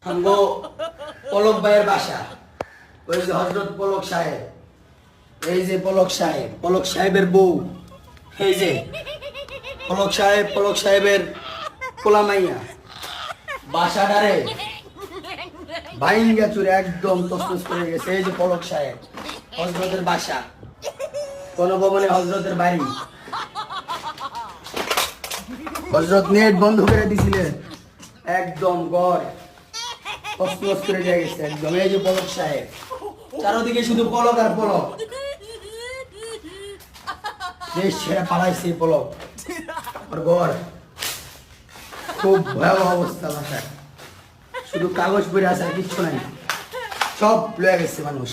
আমগো পলক ভাইয়ের বাসা, ওই যে হযরত পলক সাহেব, এই যে পলক সাহেবের বউ, এই যে পলক সাহেবের পোলা মাইয়া বাসাটারে ভাইঙ্গা চুরে একদম তছনছ করে গেছে। এই যে পলক সাহেব, হযরতের বাসা, কোন ভবনে হযরতের বাড়ি, হযরত নেট বন্ধ করে দিছিলেন, একদম গড় তছনছ করে দিয়ে গেছে একদম। এই যে পলক সাহেব, চারদিকে শুধু পলক আর পলক, দেশ ছেড়ে পালাইছে পলক, আর গড় খুব ভয়াবহ অবস্থা। বাসায় শুধু কাগজ পড়ে আছে আর কিচ্ছু নাই, সব লয়ে গেছে মানুষ।